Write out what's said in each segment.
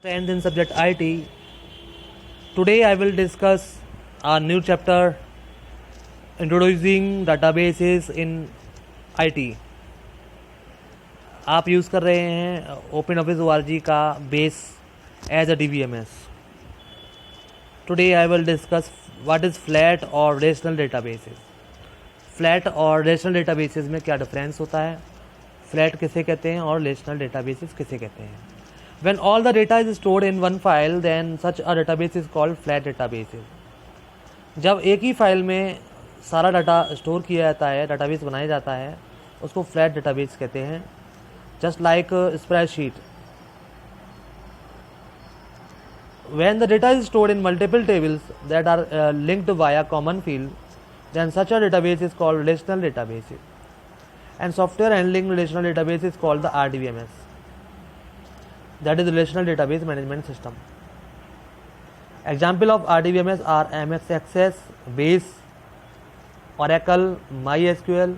10th in subject IT. Today I will discuss a new chapter introducing databases in IT. आप use कर रहे हैं OpenOffice.org का base as a DBMS. Today I will discuss what is flat और relational databases. Flat और relational databases में क्या difference होता है, फ्लैट किसे कहते हैं और रिलेशनल डेटाबेसेस किसे कहते हैं. When all the data is stored in one file, then such a database is called flat databases. जब एक ही फाइल में सारा डाटा स्टोर किया जाता है, डाटाबेस बनाया जाता है, उसको फ्लैट डेटाबेस कहते हैं. Just like spreadsheet. When the data is stored in multiple tables that are linked via common field, then such a database is called relational databases. And software handling relational database is called the RDBMS. That is Relational Database Management System. Example of RDBMS are MS Access, Base, Oracle, MySQL.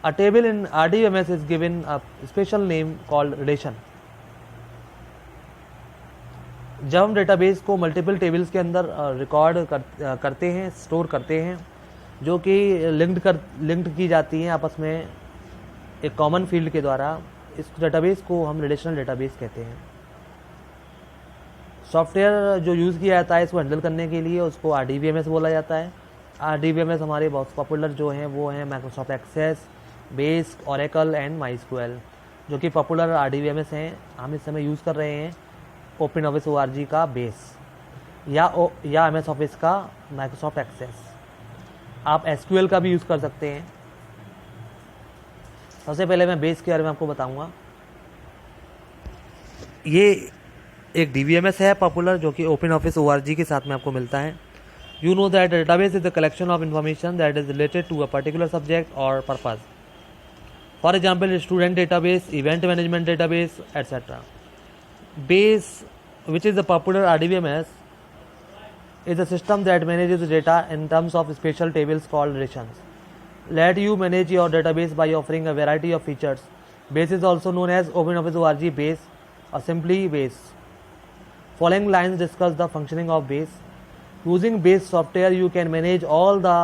A table in RDBMS is given a special name called relation. जब हम database को multiple tables के अंदर record करते हैं, store करते हैं, जो कि लिंक्ड की जाती हैं आपस में एक कॉमन फील्ड के द्वारा, इस डेटाबेस को हम रिलेशनल डेटाबेस कहते हैं. सॉफ्टवेयर जो यूज़ किया जाता है इसको हैंडल करने के लिए उसको RDBMS बोला जाता है. RDBMS हमारे बहुत पॉपुलर जो हैं वो हैं Microsoft Access, Base, Oracle and MySQL, जो कि पॉपुलर RDBMS हैं. हम इस समय यूज़ कर रहे हैं OpenOffice.org का बेस या MS ऑफिस का माइक्रोसॉफ्ट एक्सेस. आप SQL का भी यूज़ कर सकते हैं. सबसे पहले मैं बेस के बारे में आपको बताऊंगा. ये एक DBMS है पॉपुलर जो कि OpenOffice.org के साथ में आपको मिलता है. You know that database is the collection of information that is related to a particular subject और purpose. For example student database, event management database etcetera. Base, which is the popular RDBMS, is a system that manages the data in terms of special tables called relations. Let you manage your database by offering a variety of features. Base is also known as OpenOffice.org Base or simply Base. Following lines discuss the functioning of Base. Using Base software, you can manage all the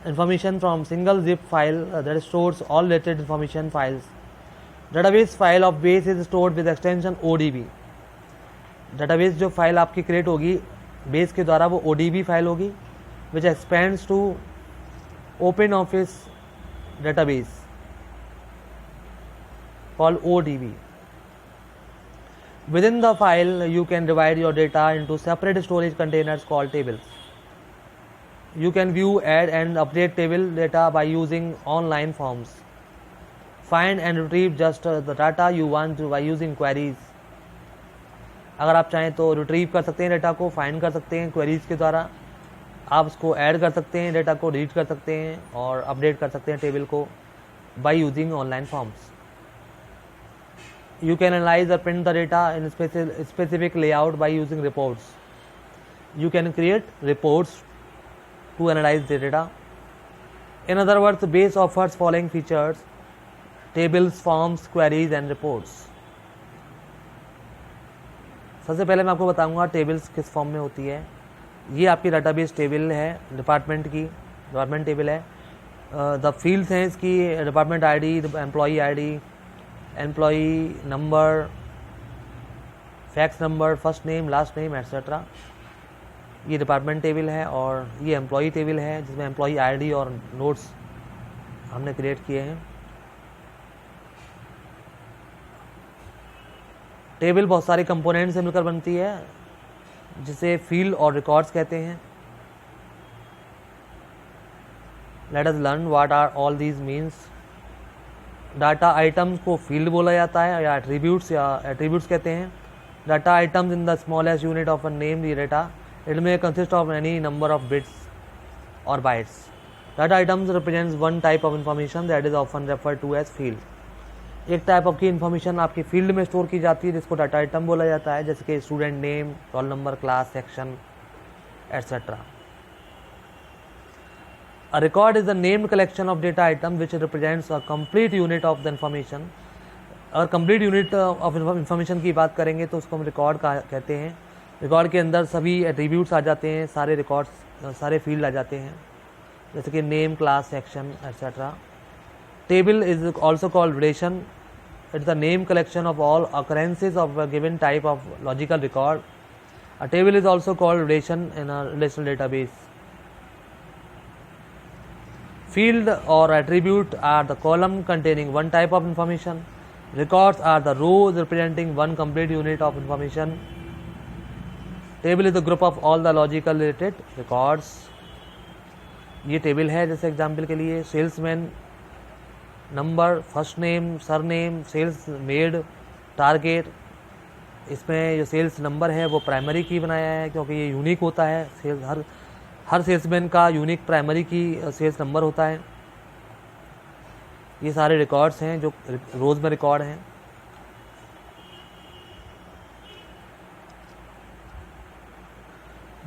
information from single zip file that stores all related information files. Database file of base is stored with extension ODB. Database जो file आपकी create होगी base के द्वारा वो ODB file होगी which expands to open office database called ODB. Within the file you can divide your data into separate storage containers called tables. You can view, add and update table data by using online forms. Find and retrieve just the data you want by using queries. अगर आप चाहें तो retrieve कर सकते हैं data को, find कर सकते हैं क्वेरीज के द्वारा. आप उसको ऐड कर सकते हैं, डेटा को डिलीट कर सकते हैं और अपडेट कर सकते हैं टेबल को by using online forms. You can analyze or print the data in specific layout by using reports. You can create reports to analyze the data. In other words, base offers following features: tables, forms, queries and reports. सबसे पहले मैं आपको बताऊंगा tables किस form में होती है. ये आपकी डाटाबेस टेबल है डिपार्टमेंट की, डिपार्टमेंट टेबल है. द फील्ड्स हैं इसकी department ID, employee ID, employee number, fax number, first name, last name etcetera. ये डिपार्टमेंट टेबल है और ये एम्प्लॉई टेबल है जिसमें एम्प्लॉई ID और नोट्स हमने क्रिएट किए हैं. टेबल बहुत सारे कंपोनेंट से मिलकर बनती है जिसे फील्ड और रिकॉर्ड्स कहते हैं. Let us learn what are all these means. Data items को फील्ड बोला जाता है या एट्रीब्यूट्स कहते हैं. Data items in the smallest unit of a name data. It may consist of any number of bits और bytes. Data items represents one type of information that is often referred to as field. एक type of की information आपकी field में store की जाती है जिसको data item बोला जाता है, जैसे कि student name, roll number, class, section etcetera. A record is a named collection of data item which represents a complete unit of the information अगर कंप्लीट यूनिट ऑफ इंफॉर्मेशन की बात करेंगे तो उसको हम रिकॉर्ड कहते हैं। रिकॉर्ड के अंदर सभी एट्रीब्यूट्स आ जाते हैं, सारे रिकॉर्ड्स, सारे फील्ड आ जाते हैं, जैसे कि name, class, section etcetera. Table is also called relation. It's the name collection of all occurrences of a given type of logical record. A table is also called relation in a relational database. Field or attribute are the column containing one type of information. Records are the rows representing one complete unit of information. Table is the group of all the logical related records. ये table है, जैसे example के लिए salesman, number, first name, surname, sales made, target. इसमें जो sales number है वो primary की बनाया है क्योंकि ये यूनिक होता है। सेल्स हर सेल्समैन का यूनिक प्राइमरी की सेल्स नंबर होता है। ये सारे रिकॉर्ड्स हैं जो रोज में रिकॉर्ड हैं।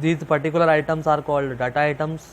These particular items are called data items.